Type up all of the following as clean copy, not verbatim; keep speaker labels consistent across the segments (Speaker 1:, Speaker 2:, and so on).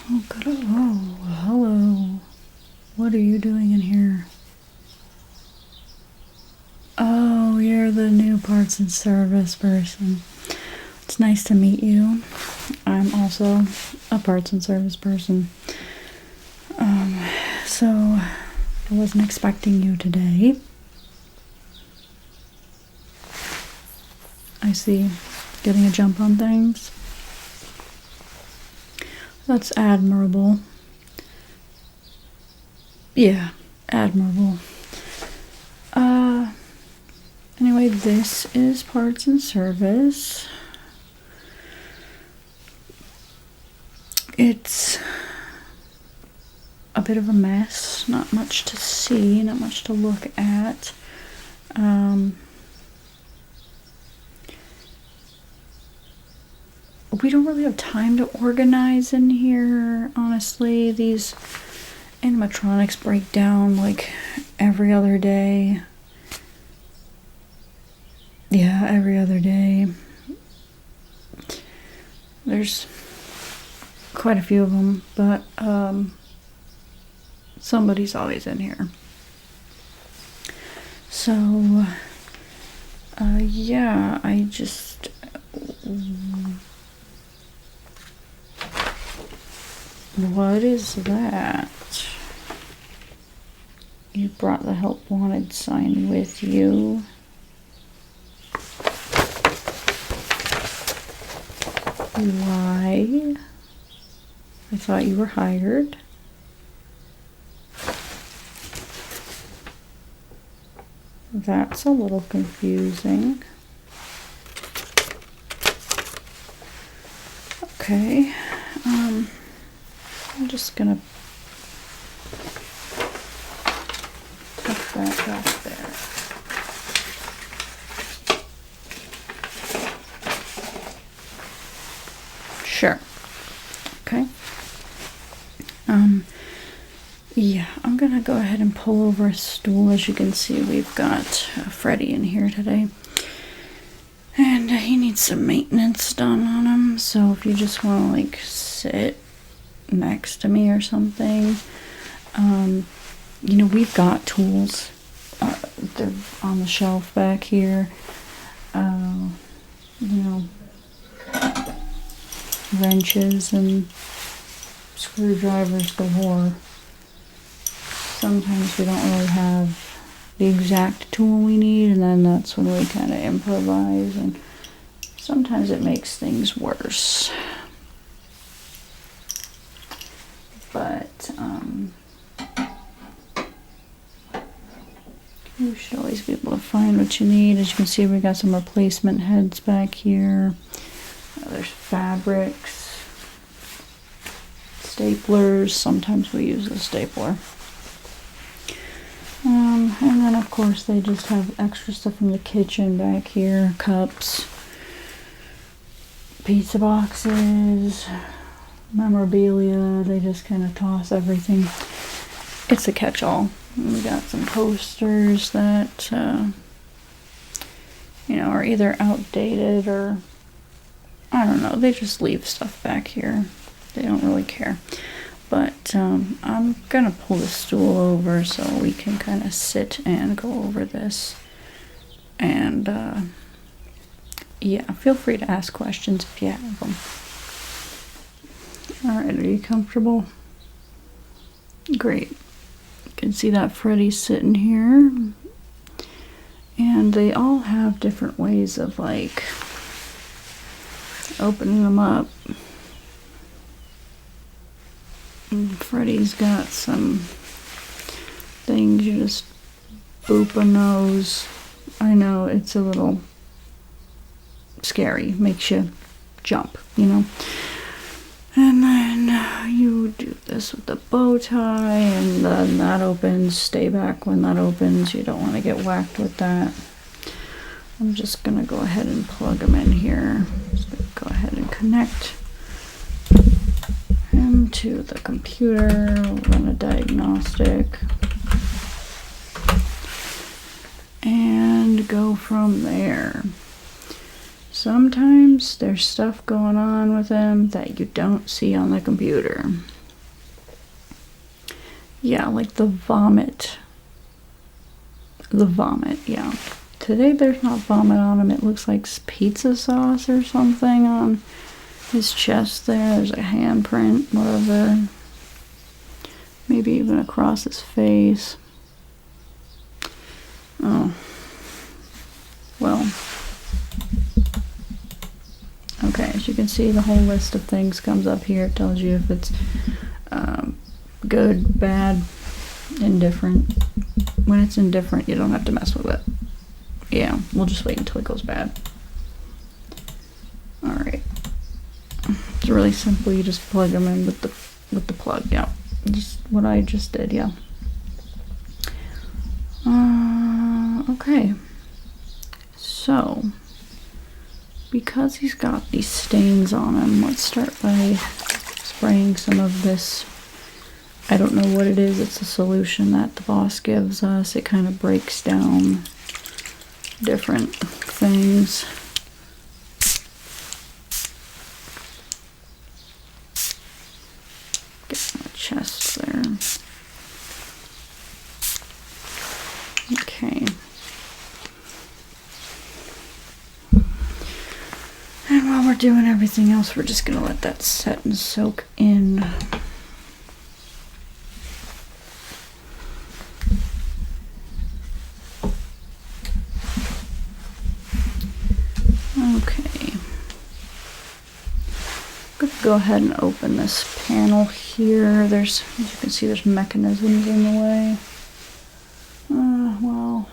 Speaker 1: Oh, God. Oh, hello. What are you doing in here? Oh, you're the new parts and service person. It's nice to meet you. I'm also a parts and service person. So I wasn't expecting you today. I see. Getting a jump on things. That's admirable. Yeah, admirable. Anyway, this is parts and service. It's a bit of a mess. Not much to see, not much to look at. We don't really have time to organize in here, honestly. These animatronics break down like every other day. Yeah, every other day. There's quite a few of them, but somebody's always in here. So, yeah, I just... What is that? You brought the help wanted sign with you. Why? I thought you were hired. That's a little confusing. Okay. I'm just gonna put that back there. Sure. Okay. Yeah, I'm gonna go ahead and pull over a stool. As you can see, we've got Freddy in here today. And he needs some maintenance done on him. So if you just want to like sit next to me or something, you know, we've got tools. They're on the shelf back here. You know, wrenches and screwdrivers galore. Sometimes we don't really have the exact tool we need, and then that's when we kind of improvise, and sometimes it makes things worse. But you should always be able to find what you need. As you can see, we got some replacement heads back here. There's fabrics, staplers. Sometimes we use a stapler. And then of course they just have extra stuff from the kitchen back here. Cups, pizza boxes, memorabilia. They just kind of toss everything. It's a catch-all. We got some posters that, you know, are either outdated or, I don't know, they just leave stuff back here. They don't really care. But I'm gonna pull the stool over so we can kind of sit and go over this. And yeah, feel free to ask questions if you have them. Alright, are you comfortable? Great. You can see that Freddy's sitting here. And they all have different ways of like opening them up. And Freddy's got some things you just boop a nose. I know it's a little scary, makes you jump, you know. And then you do this with the bow tie, and then that opens. Stay back when that opens. You don't want to get whacked with that. I'm just gonna go ahead and plug them in here. Just gonna go ahead and connect him to the computer, run a diagnostic, and go from there. Sometimes there's stuff going on with him that you don't see on the computer. Yeah, like the vomit. The vomit, yeah. Today there's not vomit on him. It looks like pizza sauce or something on his chest there. There's a handprint, whatever. Maybe even across his face. Oh. Well. Okay, as you can see, the whole list of things comes up here. It tells you if it's good, bad, indifferent. When it's indifferent, you don't have to mess with it. Yeah, we'll just wait until it goes bad. Alright. It's really simple. You just plug them in with the plug. Yeah, just what I just did. Yeah. Okay. So, because he's got these stains on him, let's start by spraying some of this. I don't know what it is. It's a solution that the boss gives us. It kind of breaks down different things. Get my chest there. Okay. And while we're doing everything else, we're just going to let that set and soak in. Okay. I'm going to go ahead and open this panel here. As you can see, there's mechanisms in the way. Well.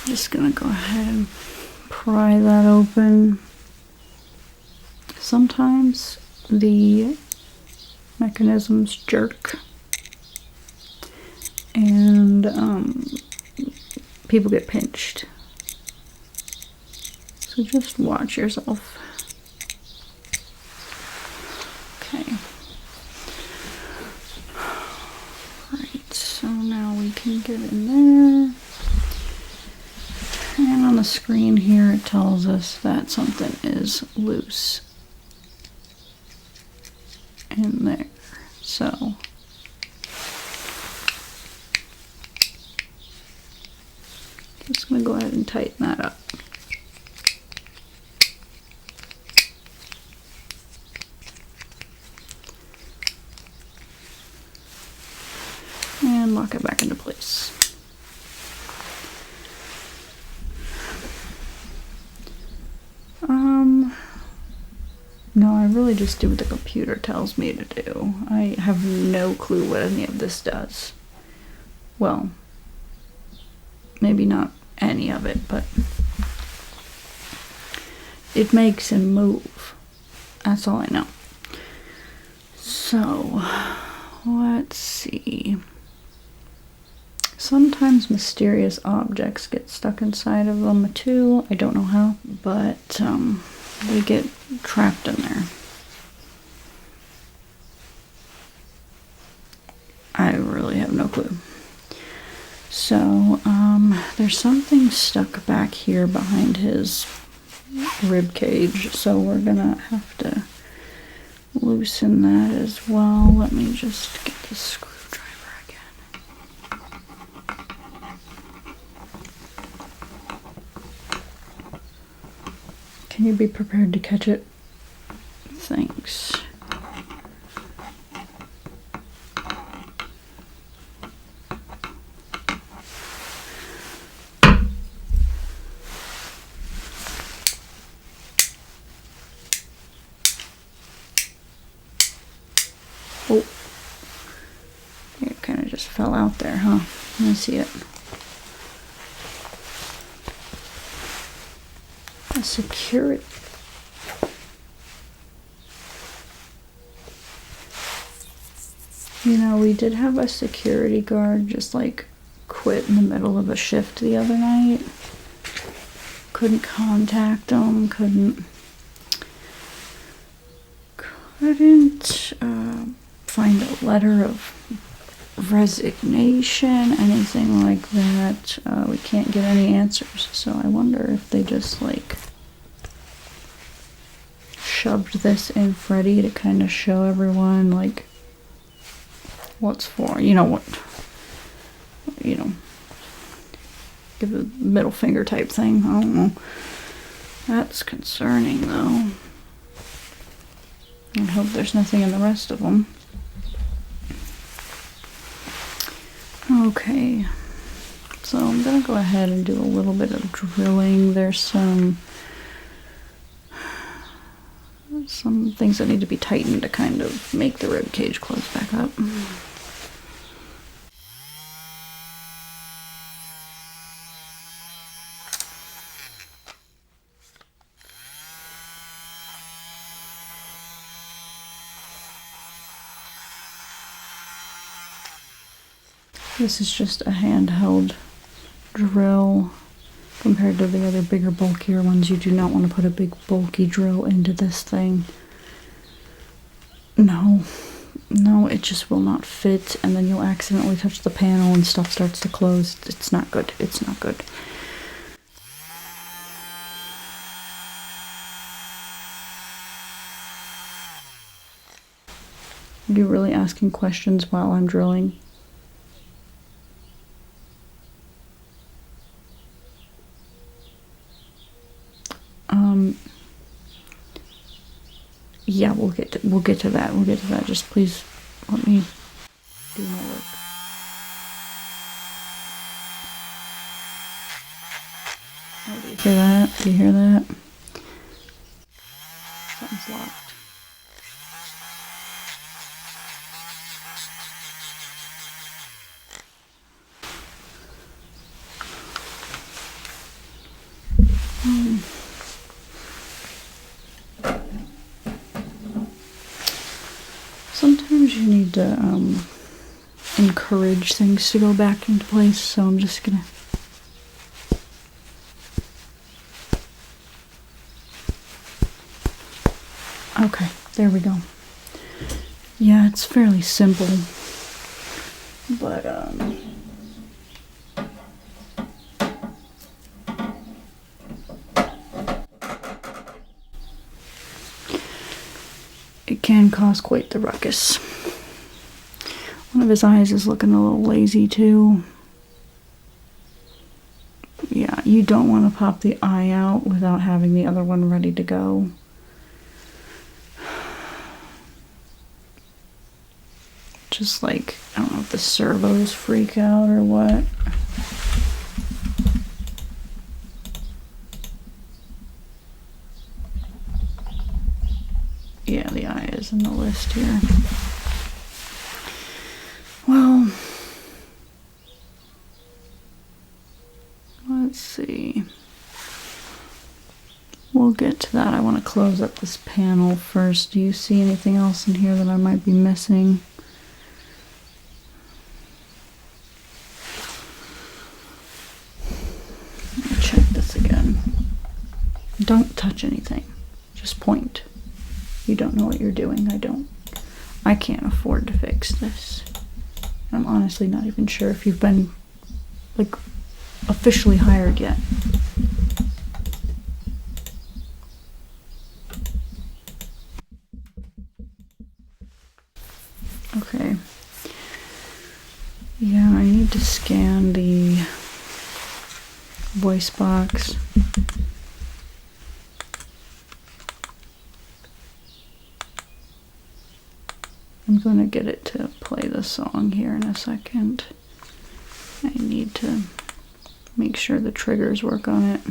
Speaker 1: Just gonna go ahead and pry that open. Sometimes the mechanisms jerk and people get pinched. So just watch yourself. Okay. Right, so now we can get in there. And on the screen here it tells us that something is loose in there. So just going to go ahead and tighten that up. And lock it back into place. No, I really just do what the computer tells me to do. I have no clue what any of this does. Well, maybe not any of it, but it makes him move. That's all I know. So, let's see. Sometimes mysterious objects get stuck inside of them too. I don't know how, but they get trapped in there. I really have no clue. So, there's something stuck back here behind his rib cage, so we're gonna have to loosen that as well. Let me just get the screwdriver again. Can you be prepared to catch it? Thanks. Oh, it kind of just fell out there, huh? Let me see it. A security. You know, we did have a security guard just like quit in the middle of a shift the other night. Couldn't contact him, couldn't find a letter of resignation, anything like that. We can't get any answers, so I wonder if they just like shoved this in Freddy to kind of show everyone, like, what's for, you know, what, you know, give a middle finger type thing. I don't know. That's concerning, though. I hope there's nothing in the rest of them. Okay. So I'm going to go ahead and do a little bit of drilling. There's some things that need to be tightened to kind of make the rib cage close back up. This is just a handheld drill compared to the other bigger, bulkier ones. You do not want to put a big, bulky drill into this thing. No, it just will not fit, and then you'll accidentally touch the panel and stuff starts to close. It's not good. It's not good. Are you really asking questions while I'm drilling? Yeah, we'll get to that. We'll get to that. Just please let me do my work. Oh, do you hear that? Do you hear that? Something's locked. Sometimes you need to encourage things to go back into place, so I'm just gonna okay, there we go. Yeah, it's fairly simple, but it can cause quite the ruckus. One of his eyes is looking a little lazy too. Yeah, you don't want to pop the eye out without having the other one ready to go. Just like, I don't know if the servos freak out or what. Yeah, the eye is in the list here. Well, let's see. We'll get to that. I want to close up this panel first. Do you see anything else in here that I might be missing? Let me check this again. Don't touch anything. Just point. You don't know what you're doing. I can't afford to fix this. I'm honestly not even sure if you've been, like, officially hired yet. Okay. Yeah, I need to scan the voice box. I'm going to get it to play the song here in a second. I need to make sure the triggers work on it.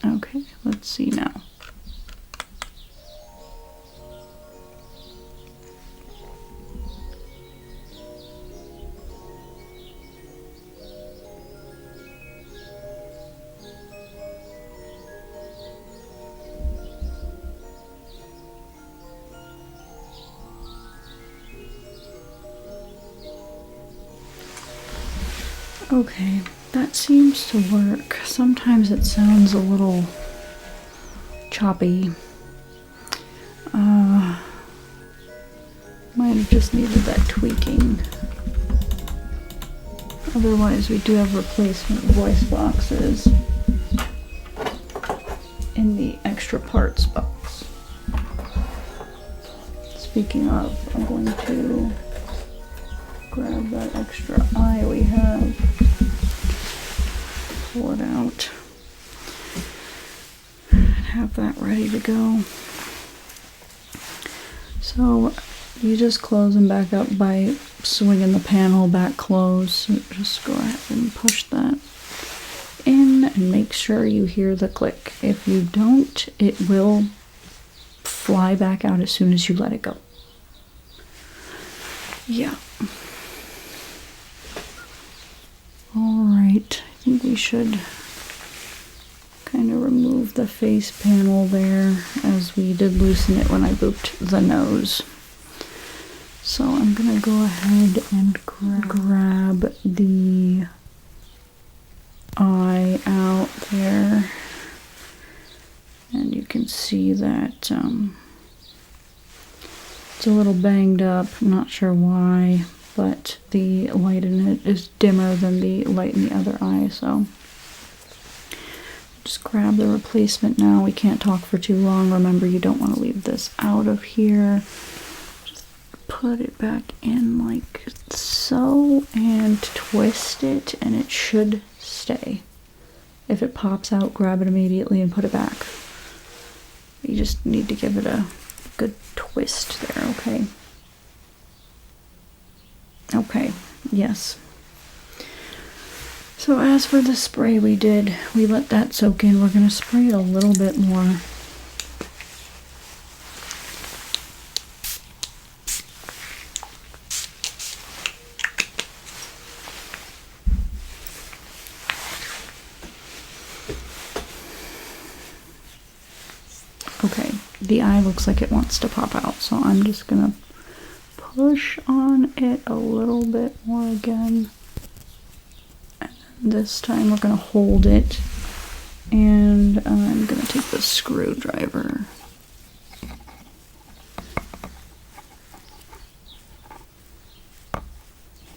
Speaker 1: Okay, let's see now. Okay, that seems to work. Sometimes it sounds a little choppy. Might have just needed that tweaking. Otherwise, we do have replacement voice boxes in the extra parts box. Speaking of, I'm going to grab that extra eye we have, pull it out, and have that ready to go. So you just close them back up by swinging the panel back closed. So just go ahead and push that in and make sure you hear the click. If you don't, it will fly back out as soon as you let it go. Yeah. Alright, I think we should kind of remove the face panel there, as we did loosen it when I booped the nose. So I'm gonna go ahead and grab the eye out there, and you can see that it's a little banged up. I'm not sure why, but the light in it is dimmer than the light in the other eye, so just grab the replacement now. We can't talk for too long. Remember, you don't want to leave this out of here. Just put it back in like so and twist it, and it should stay. If it pops out, grab it immediately and put it back. You just need to give it a good twist there, okay? Okay, yes. So as for the spray we let that soak in. We're going to spray it a little bit more. Okay, the eye looks like it wants to pop out, so I'm just going to push on it a little bit more again. This time we're going to hold it, and I'm going to take the screwdriver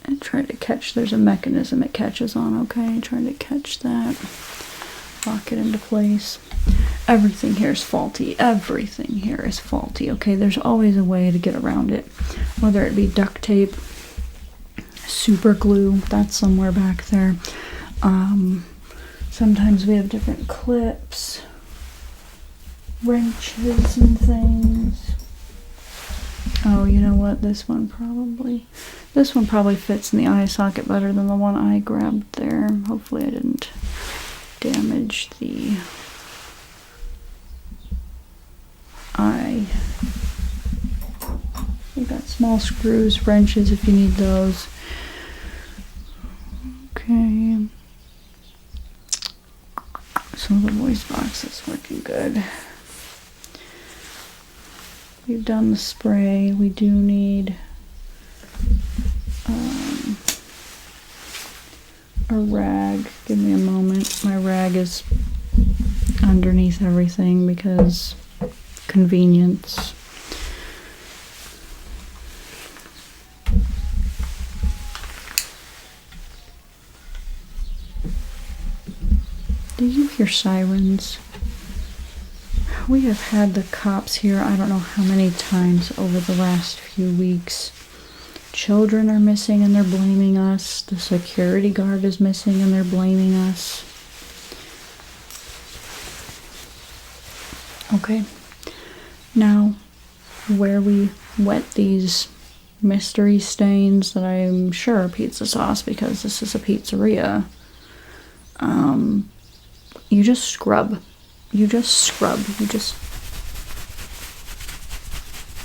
Speaker 1: and try to catch. There's a mechanism it catches on, okay? Try to catch that, lock it into place. Everything here is faulty. Everything here is faulty, okay? There's always a way to get around it, whether it be duct tape, super glue, that's somewhere back there. Sometimes we have different clips, wrenches and things. Oh, you know what? This one probably fits in the eye socket better than the one I grabbed there. Hopefully I didn't damage the eye. We've got small screws, wrenches if you need those. Okay. So the voice box is working good. We've done the spray. We do need a rag. Give me a moment. My rag is underneath everything because convenience. Do you hear sirens? We have had the cops here I don't know how many times over the last few weeks. Children are missing and they're blaming us. The security guard is missing and they're blaming us. Okay. Now, where we wet these mystery stains that I'm sure are pizza sauce because this is a pizzeria, you just scrub.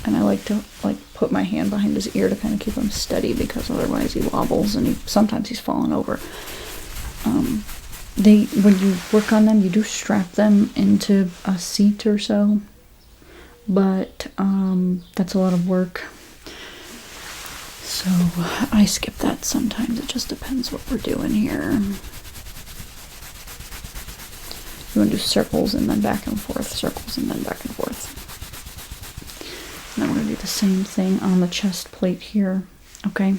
Speaker 1: And I like to put my hand behind his ear to kind of keep him steady because otherwise he wobbles and sometimes he's falling over. When you work on them, you do strap them into a seat or so, but that's a lot of work. So I skip that sometimes. It just depends what we're doing here. You want to do circles and then back and forth, circles and then back and forth. And then we're going to do the same thing on the chest plate here, okay?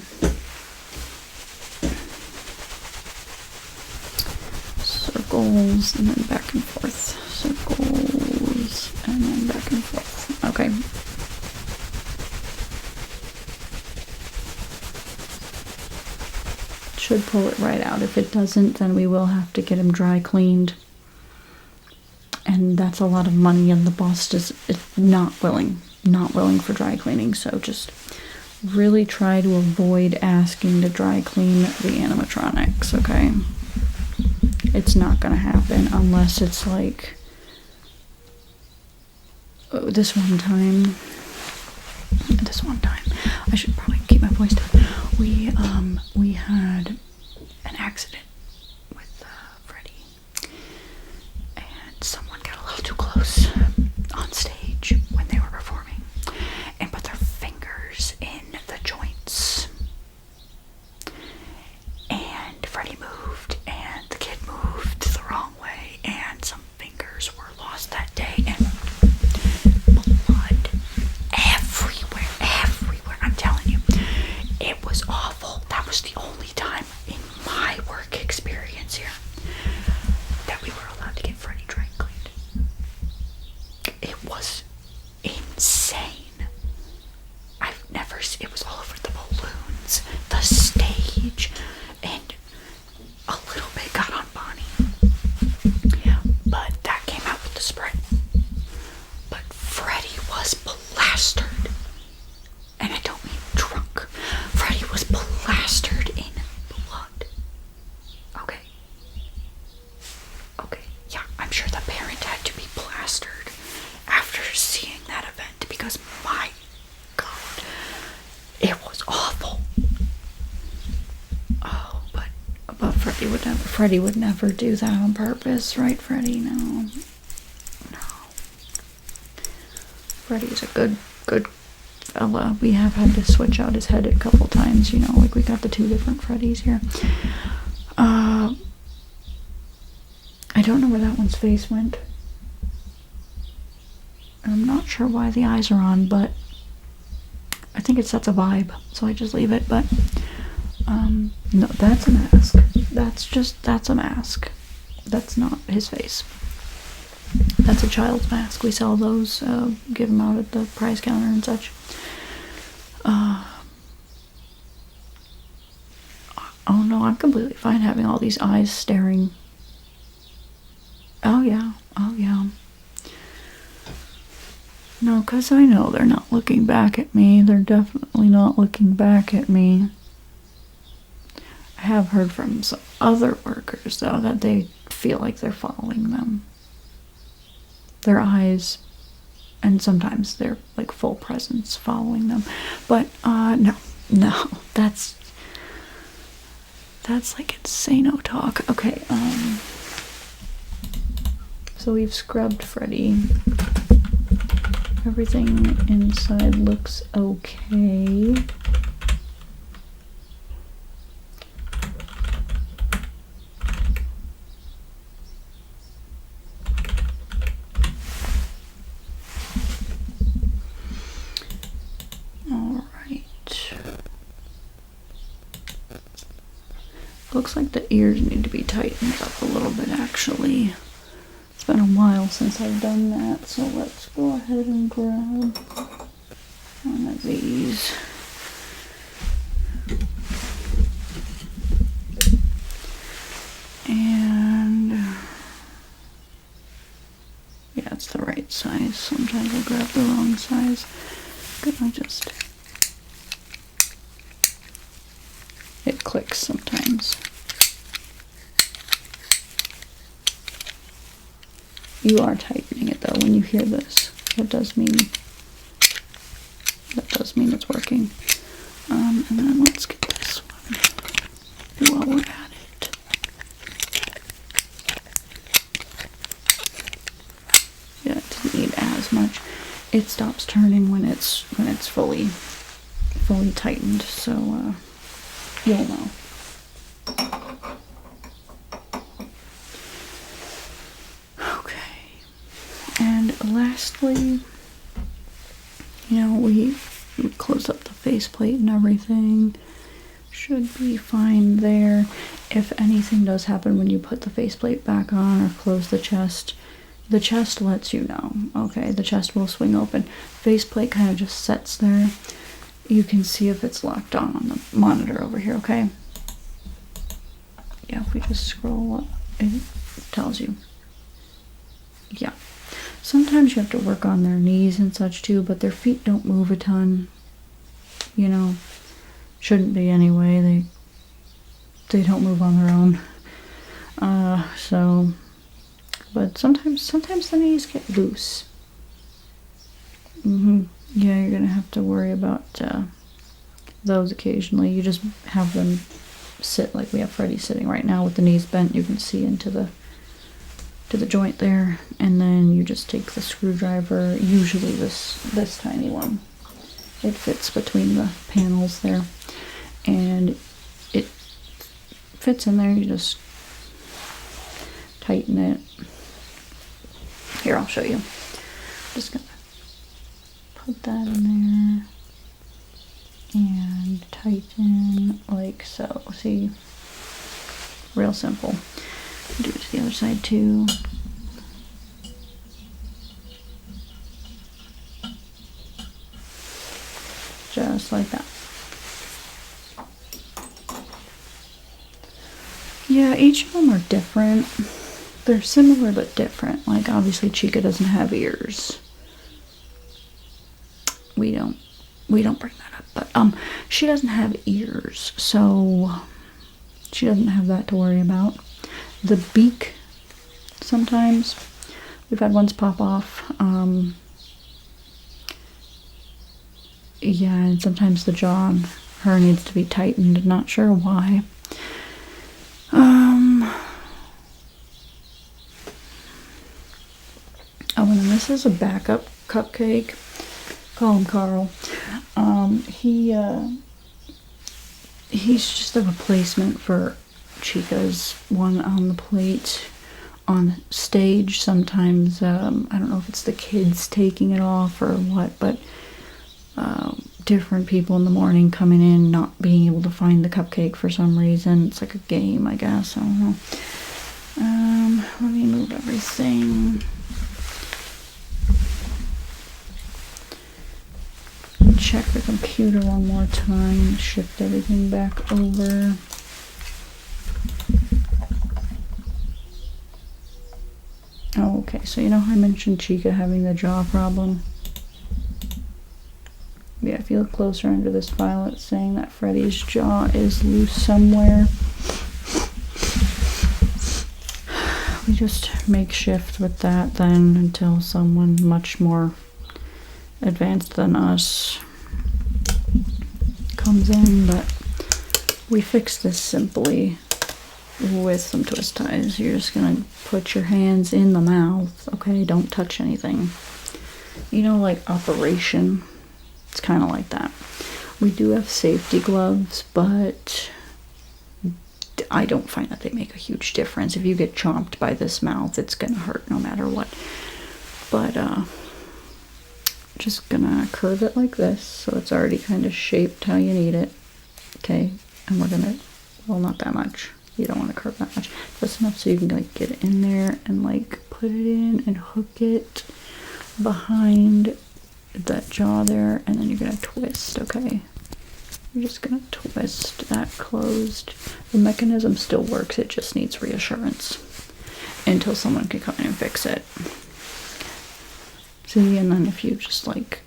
Speaker 1: circles and then back and forth. Circles and then back and forth. Okay. Should pull it right out. If it doesn't, then we will have to get him dry cleaned. And that's a lot of money, and the boss is not willing for dry cleaning. So just really try to avoid asking to dry clean the animatronics, okay? It's not gonna happen unless it's like this one time. I should probably keep my voice down. We had an accident with Freddy, and someone got a little too close on stage when they were performing and put their fingers in the joints. And Freddy moved, and the kid moved the wrong way, and some fingers were lost that day, and blood everywhere. I'm telling you, it was awful. That was the only time in my work experience here that we were allowed to get Freddy dry cleaned. It was insane. It was all over the balloons, the stage, and a little bit got on Bonnie. Yeah, but that came out with the spray. But Freddy was plastered. And I don't mean drunk. Freddy was plastered in blood. Okay. Yeah, I'm sure the parent had to be plastered after seeing that event because my God, it was awful. Oh, but Freddy would never do that on purpose, right, Freddy? No. Freddy's a good fella. We have had to switch out his head a couple times, like we got the 2 different Freddys here. I don't know where that one's face went. I'm not sure why the eyes are on, but I think it sets a vibe, so I just leave it. But no, that's a mask. That's a mask. That's not his face. That's a child's mask. We sell those, give them out at the prize counter and such. Oh no, I'm completely fine having all these eyes staring. Oh yeah. No, because I know they're not looking back at me. They're definitely not looking back at me. I have heard from some other workers, though, that they feel like they're following them. Their eyes, and sometimes they're like full presence following them. But, no, that's like insano talk. Okay, so we've scrubbed Freddy. Everything inside looks okay. Looks like the ears need to be tightened up a little bit, actually. It's been a while since I've done that, so let's go ahead and grab one of these. And yeah, it's the right size. Sometimes I grab the wrong size. It clicks sometimes. You are tightening it though when you hear this. That does mean it's working. And then let's get this one while we're at it. Yeah, it doesn't need as much. It stops turning when it's fully tightened, so you'll know. And lastly, we close up the faceplate and everything. Should be fine there. If anything does happen when you put the faceplate back on or close the chest lets you know. Okay, the chest will swing open. Faceplate kind of just sets there. You can see if it's locked on the monitor over here, okay? Yeah, if we just scroll up, it tells you. Yeah. Sometimes you have to work on their knees and such too, but their feet don't move a ton. You know, shouldn't be anyway. They don't move on their own. But sometimes the knees get loose. Yeah, you're gonna have to worry about those occasionally. You just have them sit like we have Freddy sitting right now with the knees bent. You can see into the joint there, and then you just take the screwdriver, usually this tiny one. It fits between the panels there, and it fits in there. You just tighten it. Here, I'll show you. Just gonna put that in there and tighten like so. See? Real simple. Do it to the other side too. Just like that. Yeah, each of them are different. They're similar but different. Like obviously Chica doesn't have ears. We don't bring that up, but she doesn't have ears, so she doesn't have that to worry about. The beak, sometimes we've had ones pop off. Yeah, and sometimes the jaw on her needs to be tightened. Not sure why. Oh, and then this is a backup cupcake. Call him Carl. He's just a replacement for Chica's one on the plate on stage. Sometimes I don't know if it's the kids taking it off or what, but different people in the morning coming in not being able to find the cupcake for some reason. It's like a game, I guess. I don't know. Let me move everything. Check the computer one more time. Shift everything back over. Oh, okay, so you know how I mentioned Chica having the jaw problem? Yeah, if you look closer under this file, it's saying that Freddy's jaw is loose somewhere. We just makeshift with that then until someone much more advanced than us comes in, but we fix this simply with some twist ties. You're just gonna put your hands in the mouth, okay? Don't touch anything. You know, like Operation, it's kind of like that. We do have safety gloves, but I don't find that they make a huge difference. If you get chomped by this mouth, it's gonna hurt no matter what. But just gonna curve it like this so it's already kind of shaped how you need it. Okay, and we're gonna, well, not that much. You don't want to curve that much. Just enough so you can like get it in there and like put it in and hook it behind that jaw there, and then you're gonna twist. Okay, you're just gonna twist that closed. The mechanism still works, it just needs reassurance until someone can come in and fix it. See, and then if you just like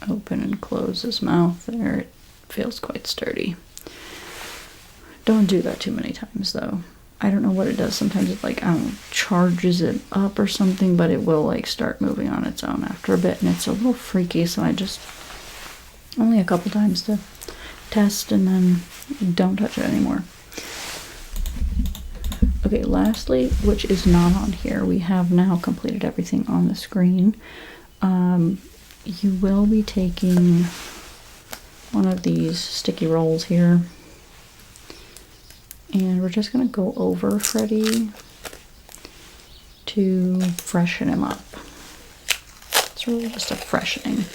Speaker 1: open and close his mouth there, it feels quite sturdy. Don't do that too many times though. I don't know what it does. Sometimes it like, I don't know, charges it up or something, but it will like start moving on its own after a bit, and it's a little freaky, so I just only a couple times to test and then don't touch it anymore. Okay, lastly, which is not on here, we have now completed everything on the screen. You will be taking one of these sticky rolls here, and we're just going to go over Freddy to freshen him up. It's really just a freshening.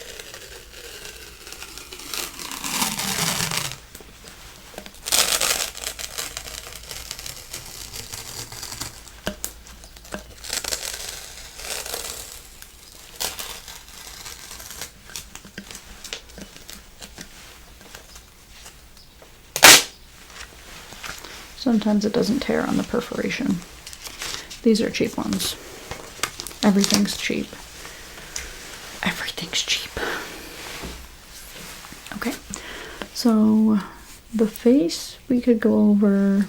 Speaker 1: Sometimes it doesn't tear on the perforation. These are cheap ones. Everything's cheap. Everything's cheap. Okay, so the face we could go over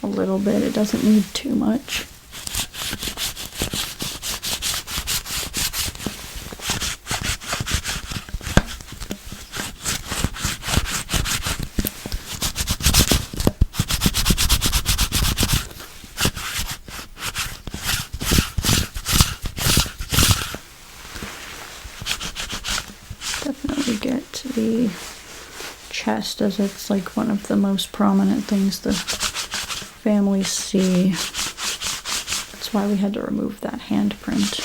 Speaker 1: a little bit. It doesn't need too much. Definitely get the chest, as it's like one of the most prominent things the families see. That's why we had to remove that handprint.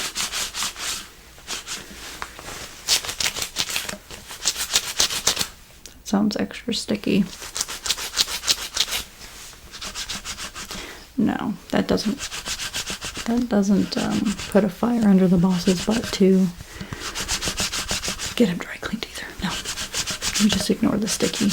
Speaker 1: That sounds extra sticky. No, that doesn't put a fire under the boss's butt to get him dry cleaned either. No, you just ignore the sticky.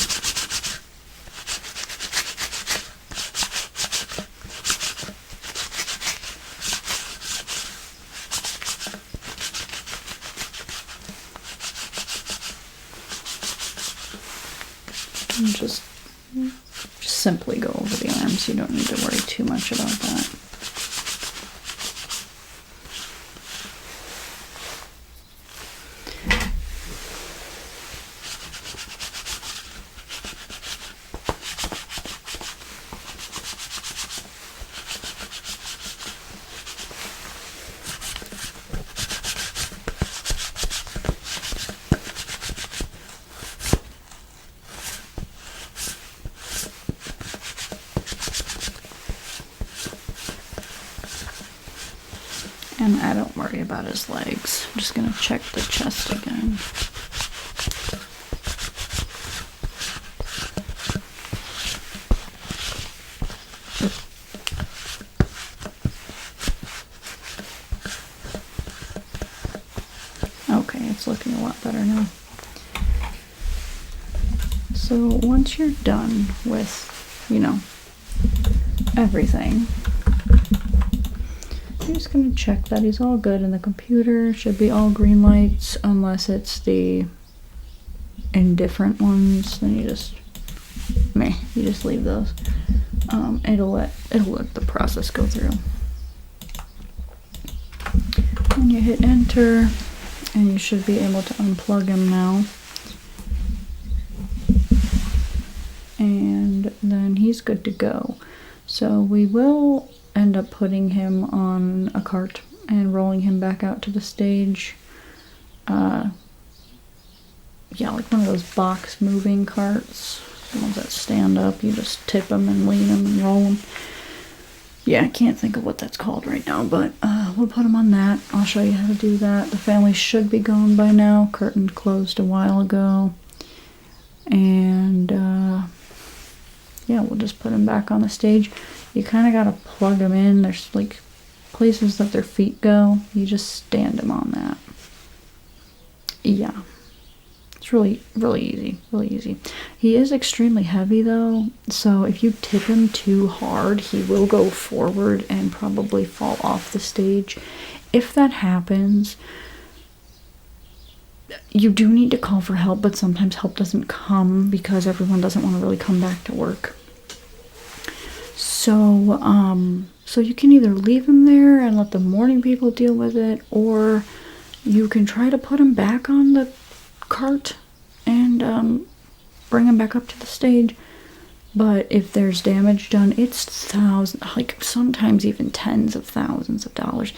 Speaker 1: And just simply go over the arms. You don't need to worry too much about that. And I don't worry about his legs. I'm just gonna check the chest again. Okay, it's looking a lot better now. So once you're done with, everything, I'm just going to check that he's all good in the computer. Should be all green lights, unless it's the indifferent ones. Then you just leave those. It'll let the process go through. And you hit enter, and you should be able to unplug him now. And then he's good to go. So we will end up putting him on a cart and rolling him back out to the stage. Yeah, like one of those box moving carts. The ones that stand up, you just tip them and lean them and roll them. Yeah, I can't think of what that's called right now, but we'll put him on that. I'll show you how to do that. The family should be gone by now. Curtain closed a while ago. And yeah, we'll just put him back on the stage. You kind of got to plug them in. There's like places that their feet go. You just stand them on that. Yeah. It's really, really easy. Really easy. He is extremely heavy though. So if you tip him too hard, he will go forward and probably fall off the stage. If that happens, you do need to call for help, but sometimes help doesn't come because everyone doesn't want to really come back to work. So, so you can either leave him there and let the morning people deal with it, or you can try to put him back on the cart and bring him back up to the stage. But if there's damage done, it's thousands, like sometimes even tens of thousands of dollars.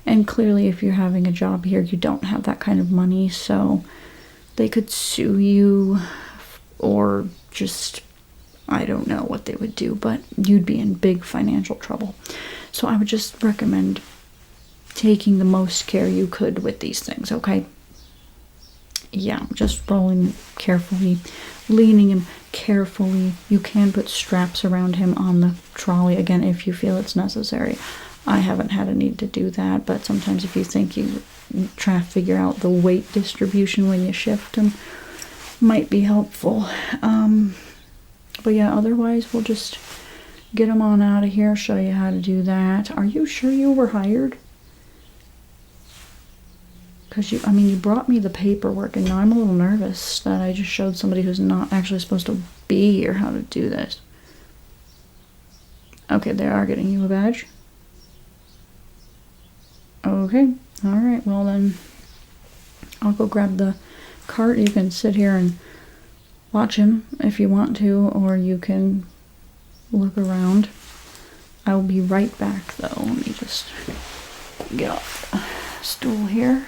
Speaker 1: And clearly, if you're having a job here, you don't have that kind of money, so they could sue you, or just, I don't know what they would do, but you'd be in big financial trouble. So I would just recommend taking the most care you could with these things, okay? Yeah, just rolling carefully, leaning him carefully. You can put straps around him on the trolley, again, if you feel it's necessary. I haven't had a need to do that, but sometimes if you think you try to figure out the weight distribution when you shift them, might be helpful. But yeah, otherwise we'll just get them on out of here, show you how to do that. Are you sure you were hired? Because you brought me the paperwork, and now I'm a little nervous that I just showed somebody who's not actually supposed to be here how to do this. Okay, they are getting you a badge. Okay, alright, well then, I'll go grab the cart. You can sit here and watch him if you want to, or you can look around. I will be right back though. Let me just get off the stool here.